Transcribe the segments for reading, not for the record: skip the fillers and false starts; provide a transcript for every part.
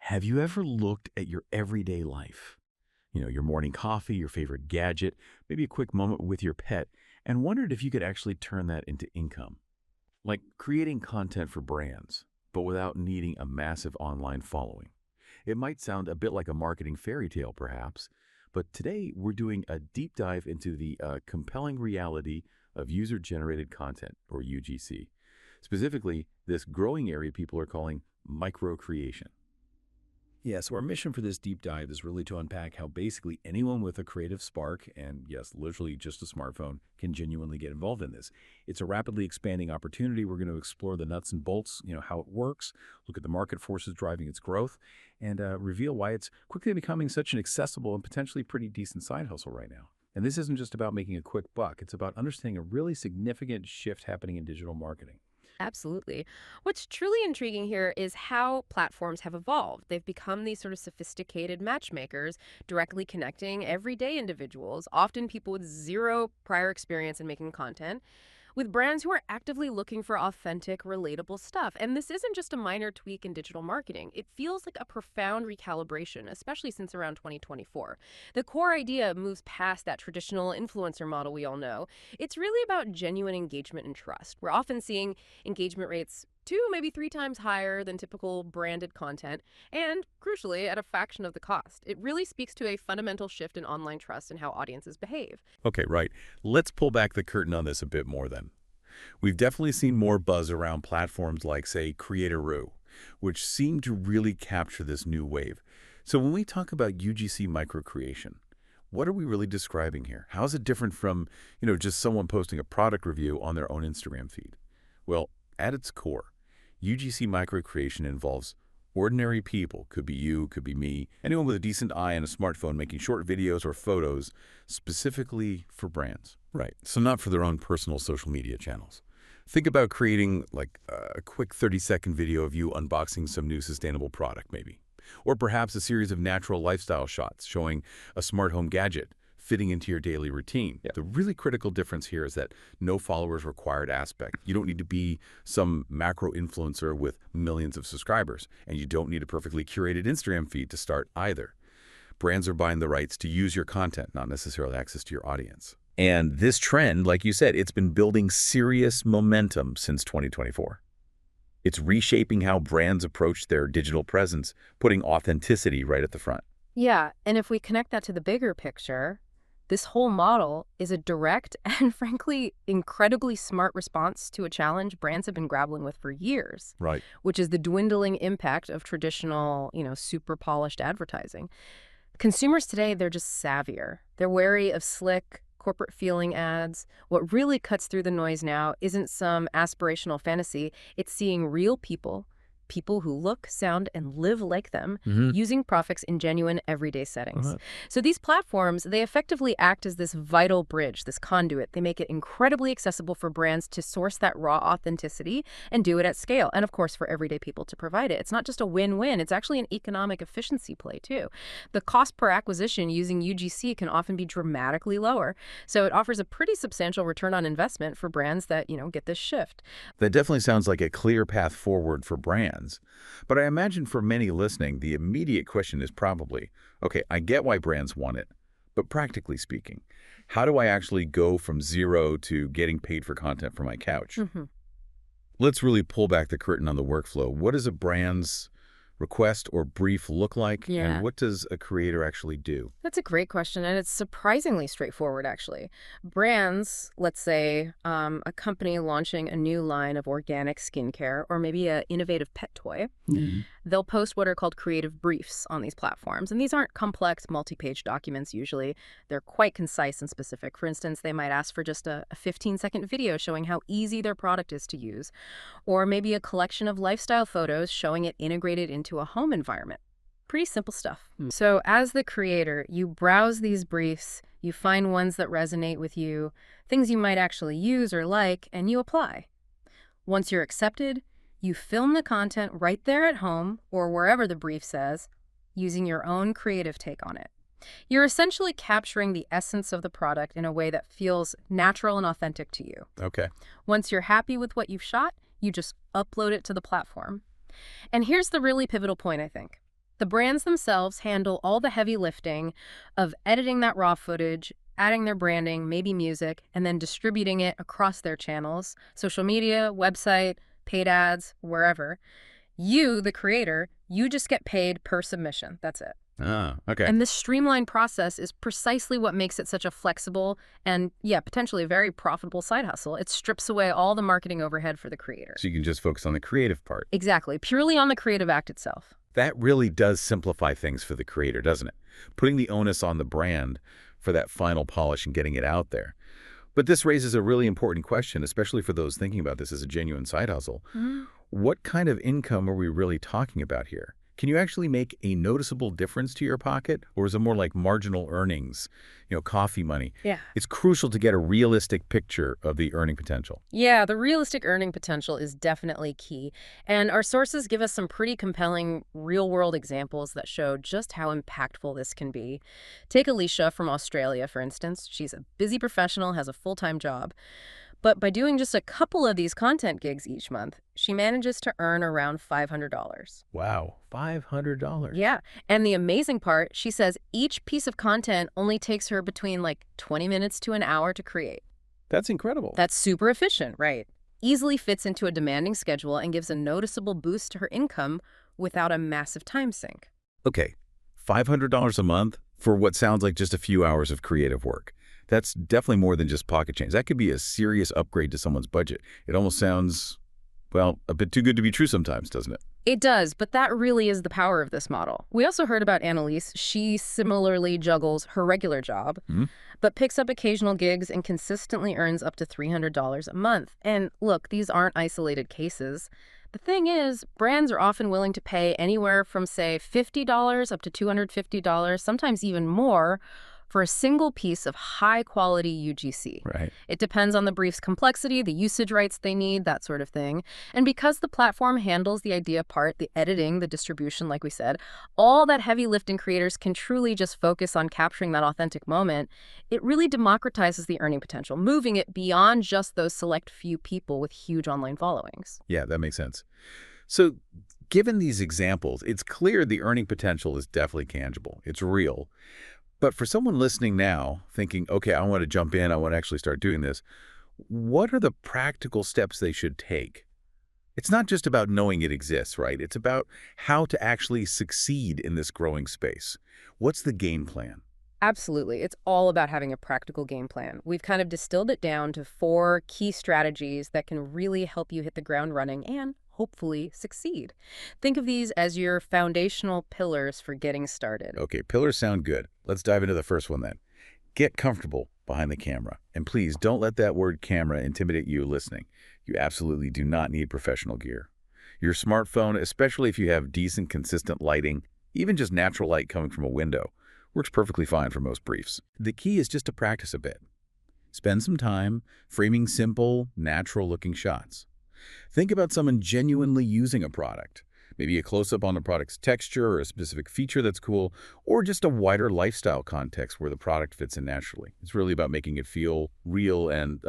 Have you ever looked at your everyday life? Your morning coffee, your favorite gadget, maybe a quick moment with your pet, and wondered if you could actually turn that into income? Like creating content for brands, but without needing a massive online following. It might sound a bit like a marketing fairy tale, perhaps, but today we're doing a deep dive into the compelling reality of user-generated content, or UGC. Specifically, this growing area people are calling microcreation. Yeah, so our mission for this deep dive is really to unpack how basically anyone with a creative spark, and yes, literally just a smartphone, can genuinely get involved in this. It's a rapidly expanding opportunity. We're going to explore the nuts and bolts, how it works, look at the market forces driving its growth, and reveal why it's quickly becoming such an accessible and potentially pretty decent side hustle right now. And this isn't just about making a quick buck. It's about understanding a really significant shift happening in digital marketing. Absolutely. What's truly intriguing here is how platforms have evolved. They've become these sort of sophisticated matchmakers, directly connecting everyday individuals, often people with zero prior experience in making content, with brands who are actively looking for authentic, relatable stuff. And this isn't just a minor tweak in digital marketing. It feels like a profound recalibration, especially since around 2024. The core idea moves past that traditional influencer model we all know. It's really about genuine engagement and trust. We're often seeing engagement rates 2, maybe 3 times higher than typical branded content, and crucially, at a fraction of the cost. It really speaks to a fundamental shift in online trust and how audiences behave. Okay, right. Let's pull back the curtain on this a bit more then. We've definitely seen more buzz around platforms like, say, Creator, which seem to really capture this new wave. So when we talk about UGC microcreation, what are we really describing here? How is it different from, just someone posting a product review on their own Instagram feed? Well, at its core, UGC microcreation involves ordinary people, could be you, could be me, anyone with a decent eye and a smartphone making short videos or photos specifically for brands. Right. So not for their own personal social media channels. Think about creating like a quick 30-second video of you unboxing some new sustainable product maybe. Or perhaps a series of natural lifestyle shots showing a smart home gadget fitting into your daily routine. Yeah. The really critical difference here is that no followers required aspect. You don't need to be some macro influencer with millions of subscribers, and you don't need a perfectly curated Instagram feed to start either. Brands are buying the rights to use your content, not necessarily access to your audience. And this trend, like you said, it's been building serious momentum since 2024. It's reshaping how brands approach their digital presence, putting authenticity right at the front. Yeah, and if we connect that to the bigger picture, this whole model is a direct and frankly incredibly smart response to a challenge brands have been grappling with for years. Right. Which is the dwindling impact of traditional, super polished advertising. Consumers today, they're just savvier. They're wary of slick, corporate feeling ads. What really cuts through the noise now isn't some aspirational fantasy. It's seeing real people who look, sound, and live like them, using products in genuine everyday settings. So these platforms, they effectively act as this vital bridge, this conduit. They make it incredibly accessible for brands to source that raw authenticity and do it at scale. And of course, for everyday people to provide it. It's not just a win-win, it's actually an economic efficiency play too. The cost per acquisition using UGC can often be dramatically lower. So it offers a pretty substantial return on investment for brands that, get this shift. That definitely sounds like a clear path forward for brands. But I imagine for many listening, the immediate question is probably, okay, I get why brands want it, but practically speaking, how do I actually go from zero to getting paid for content from my couch? Let's really pull back the curtain on the workflow. What does a brand's request or brief look like? Yeah. And what does a creator actually do? That's a great question, and it's surprisingly straightforward, actually. Brands, let's say a company launching a new line of organic skincare or maybe an innovative pet toy, they'll post what are called creative briefs on these platforms. And these aren't complex multi-page documents usually. They're quite concise and specific. For instance, they might ask for just a 15-second video showing how easy their product is to use, or maybe a collection of lifestyle photos showing it integrated into a home environment. Pretty simple stuff. So as the creator, you browse these briefs, you find ones that resonate with you, things you might actually use or like, and you apply. Once you're accepted, you film the content right there at home or wherever the brief says, using your own creative take on it. You're essentially capturing the essence of the product in a way that feels natural and authentic to you. Okay. Once you're happy with what you've shot, you just upload it to the platform. And here's the really pivotal point, I think. The brands themselves handle all the heavy lifting of editing that raw footage, adding their branding, maybe music, and then distributing it across their channels, social media, website, paid ads, wherever. You, the creator, you just get paid per submission. That's it. Ah, okay. And this streamlined process is precisely what makes it such a flexible and, yeah, potentially a very profitable side hustle. It strips away all the marketing overhead for the creator. So you can just focus on the creative part. Exactly. Purely on the creative act itself. That really does simplify things for the creator, doesn't it? Putting the onus on the brand for that final polish and getting it out there. But this raises a really important question, especially for those thinking about this as a genuine side hustle. What kind of income are we really talking about here? Can you actually make a noticeable difference to your pocket, or is it more like marginal earnings, coffee money? Yeah. It's crucial to get a realistic picture of the earning potential. Yeah, the realistic earning potential is definitely key. And our sources give us some pretty compelling real-world examples that show just how impactful this can be. Take Alicia from Australia, for instance. She's a busy professional, has a full-time job. But by doing just a couple of these content gigs each month, she manages to earn around $500. Wow, $500. Yeah, and the amazing part, she says each piece of content only takes her between 20 minutes to an hour to create. That's incredible. That's super efficient, right? Easily fits into a demanding schedule and gives a noticeable boost to her income without a massive time sink. Okay, $500 a month for what sounds like just a few hours of creative work. That's definitely more than just pocket change. That could be a serious upgrade to someone's budget. It almost sounds, well, a bit too good to be true sometimes, doesn't it? It does, but that really is the power of this model. We also heard about Annalise. She similarly juggles her regular job, but picks up occasional gigs and consistently earns up to $300 a month. And look, these aren't isolated cases. The thing is, brands are often willing to pay anywhere from, say, $50 up to $250, sometimes even more, for a single piece of high-quality UGC. Right. It depends on the brief's complexity, the usage rights they need, that sort of thing. And because the platform handles the idea part, the editing, the distribution, like we said, all that heavy lifting creators can truly just focus on capturing that authentic moment, it really democratizes the earning potential, moving it beyond just those select few people with huge online followings. Yeah, that makes sense. So given these examples, it's clear the earning potential is definitely tangible. It's real. But for someone listening now, thinking, okay, I want to jump in, I want to actually start doing this, what are the practical steps they should take? It's not just about knowing it exists, right? It's about how to actually succeed in this growing space. What's the game plan? Absolutely. It's all about having a practical game plan. We've kind of distilled it down to 4 key strategies that can really help you hit the ground running and hopefully succeed. Think of these as your foundational pillars for getting started. Okay, pillars sound good. Let's dive into the first one then. Get comfortable behind the camera. And please don't let that word camera intimidate you listening. You absolutely do not need professional gear. Your smartphone, especially if you have decent, consistent lighting, even just natural light coming from a window, works perfectly fine for most briefs. The key is just to practice a bit. Spend some time framing simple, natural-looking shots. Think about someone genuinely using a product, maybe a close-up on the product's texture or a specific feature that's cool, or just a wider lifestyle context where the product fits in naturally. It's really about making it feel real and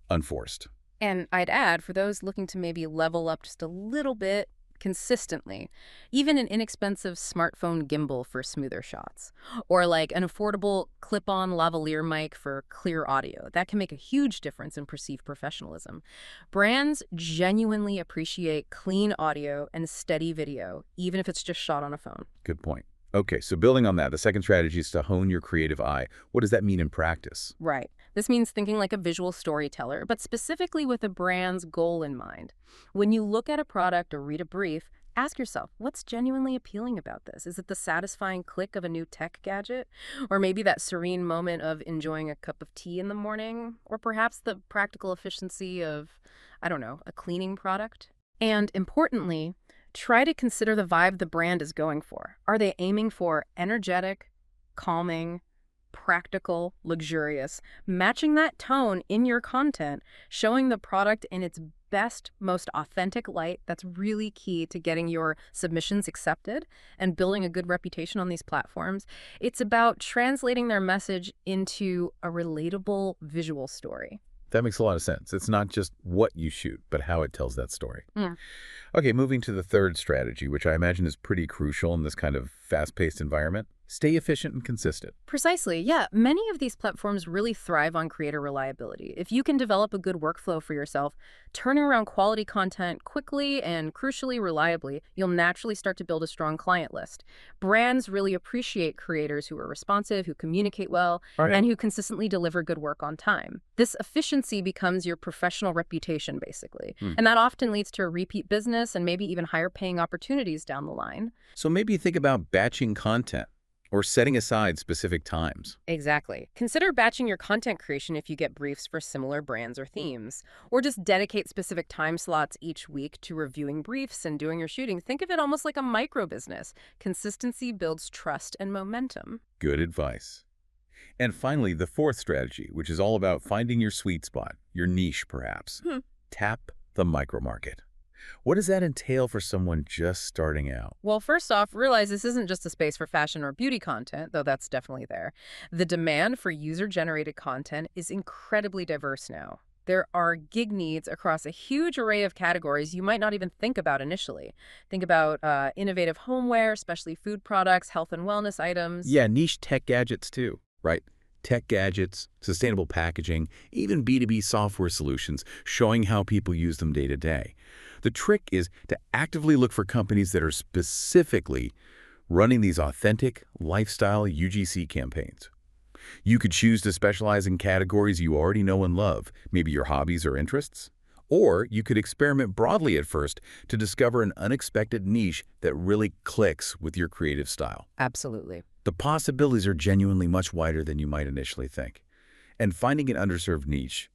unforced. And I'd add, for those looking to maybe level up just a little bit consistently, even an inexpensive smartphone gimbal for smoother shots, or like an affordable clip-on lavalier mic for clear audio. That can make a huge difference in perceived professionalism. Brands genuinely appreciate clean audio and steady video, even if it's just shot on a phone. Good point. Okay, so building on that, the second strategy is to hone your creative eye. What does that mean in practice? Right. This means thinking like a visual storyteller, but specifically with a brand's goal in mind. When you look at a product or read a brief, ask yourself, what's genuinely appealing about this? Is it the satisfying click of a new tech gadget? Or maybe that serene moment of enjoying a cup of tea in the morning? Or perhaps the practical efficiency of, I don't know, a cleaning product? And importantly, try to consider the vibe the brand is going for. Are they aiming for energetic, calming, practical, luxurious? Matching that tone in your content, showing the product in its best, most authentic light, that's really key to getting your submissions accepted and building a good reputation on these platforms. It's about translating their message into a relatable visual story. That makes a lot of sense. It's not just what you shoot, but how it tells that story. Mm. Okay, moving to the third strategy, which I imagine is pretty crucial in this kind of fast-paced environment. Stay efficient and consistent. Precisely. Yeah, many of these platforms really thrive on creator reliability. If you can develop a good workflow for yourself, turning around quality content quickly and crucially reliably, you'll naturally start to build a strong client list. Brands really appreciate creators who are responsive, who communicate well, All right. and who consistently deliver good work on time. This efficiency becomes your professional reputation, basically. And that often leads to a repeat business and maybe even higher paying opportunities down the line. So maybe think about batching content or setting aside specific times. Exactly. Consider batching your content creation if you get briefs for similar brands or themes. Or just dedicate specific time slots each week to reviewing briefs and doing your shooting. Think of it almost like a micro business. Consistency builds trust and momentum. Good advice. And finally, the fourth strategy, which is all about finding your sweet spot, your niche perhaps. Tap the micro market. What does that entail for someone just starting out? Well, first off, realize this isn't just a space for fashion or beauty content, though that's definitely there. The demand for user-generated content is incredibly diverse now. There are gig needs across a huge array of categories you might not even think about initially. Think about innovative homeware, especially food products, health and wellness items. Yeah, niche tech gadgets too, right? Tech gadgets, sustainable packaging, even B2B software solutions showing how people use them day to day. The trick is to actively look for companies that are specifically running these authentic lifestyle UGC campaigns. You could choose to specialize in categories you already know and love, maybe your hobbies or interests. Or you could experiment broadly at first to discover an unexpected niche that really clicks with your creative style. Absolutely. The possibilities are genuinely much wider than you might initially think. And finding an underserved niche,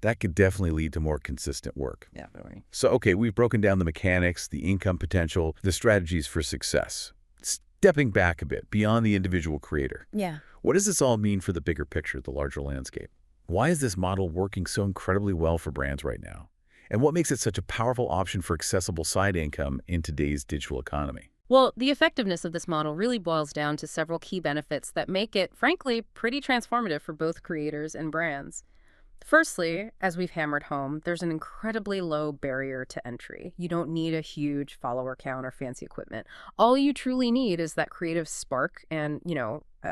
that could definitely lead to more consistent work. Yeah, very. So, okay, we've broken down the mechanics, the income potential, the strategies for success. Stepping back a bit, beyond the individual creator. Yeah. What does this all mean for the bigger picture, the larger landscape? Why is this model working so incredibly well for brands right now? And what makes it such a powerful option for accessible side income in today's digital economy? Well, the effectiveness of this model really boils down to several key benefits that make it, frankly, pretty transformative for both creators and brands. Firstly, as we've hammered home, there's an incredibly low barrier to entry. You don't need a huge follower count or fancy equipment. All you truly need is that creative spark and,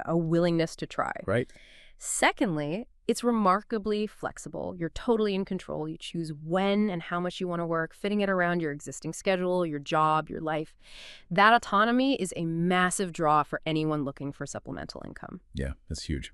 a willingness to try. Right? Secondly, it's remarkably flexible. You're totally in control. You choose when and how much you want to work, fitting it around your existing schedule, your job, your life. That autonomy is a massive draw for anyone looking for supplemental income. Yeah, that's huge.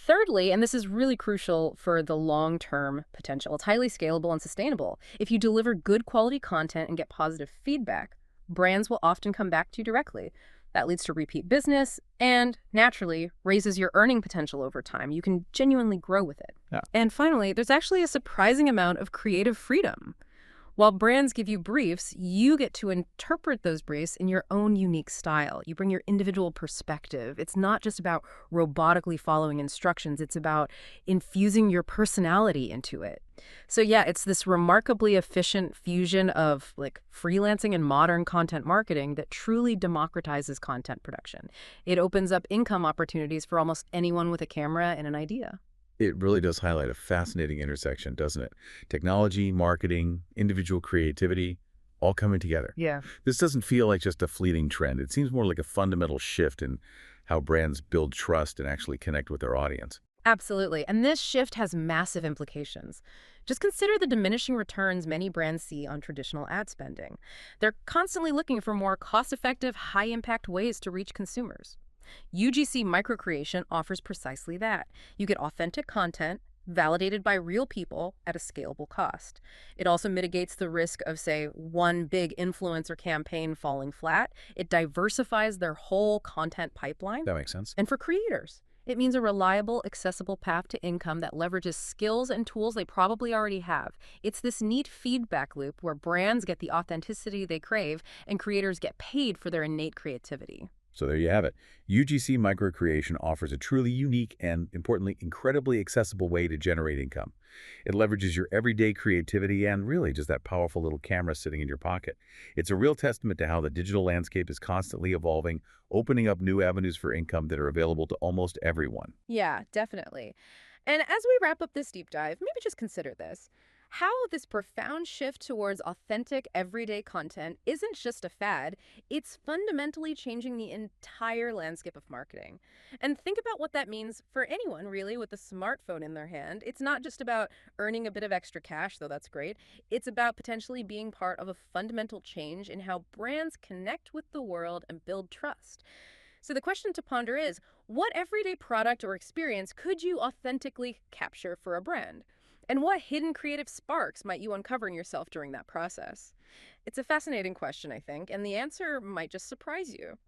Thirdly, and this is really crucial for the long-term potential, it's highly scalable and sustainable. If you deliver good quality content and get positive feedback, brands will often come back to you directly. That leads to repeat business and, naturally, raises your earning potential over time. You can genuinely grow with it. Yeah. And finally, there's actually a surprising amount of creative freedom. While brands give you briefs, you get to interpret those briefs in your own unique style. You bring your individual perspective. It's not just about robotically following instructions. It's about infusing your personality into it. So yeah, it's this remarkably efficient fusion of freelancing and modern content marketing that truly democratizes content production. It opens up income opportunities for almost anyone with a camera and an idea. It really does highlight a fascinating intersection, doesn't it? Technology, marketing, individual creativity, all coming together. Yeah. This doesn't feel like just a fleeting trend. It seems more like a fundamental shift in how brands build trust and actually connect with their audience. Absolutely. And this shift has massive implications. Just consider the diminishing returns many brands see on traditional ad spending. They're constantly looking for more cost-effective, high-impact ways to reach consumers. UGC Microcreation offers precisely that. You get authentic content, validated by real people at a scalable cost. It also mitigates the risk of, say, one big influencer campaign falling flat. It diversifies their whole content pipeline. That makes sense. And for creators, it means a reliable, accessible path to income that leverages skills and tools they probably already have. It's this neat feedback loop where brands get the authenticity they crave and creators get paid for their innate creativity. So there you have it. UGC Microcreation offers a truly unique and, importantly, incredibly accessible way to generate income. It leverages your everyday creativity and really just that powerful little camera sitting in your pocket. It's a real testament to how the digital landscape is constantly evolving, opening up new avenues for income that are available to almost everyone. Yeah, definitely. And as we wrap up this deep dive, maybe just consider this. How this profound shift towards authentic, everyday content isn't just a fad, it's fundamentally changing the entire landscape of marketing. And think about what that means for anyone, really, with a smartphone in their hand. It's not just about earning a bit of extra cash, though that's great. It's about potentially being part of a fundamental change in how brands connect with the world and build trust. So the question to ponder is, what everyday product or experience could you authentically capture for a brand? And what hidden creative sparks might you uncover in yourself during that process? It's a fascinating question, I think, and the answer might just surprise you.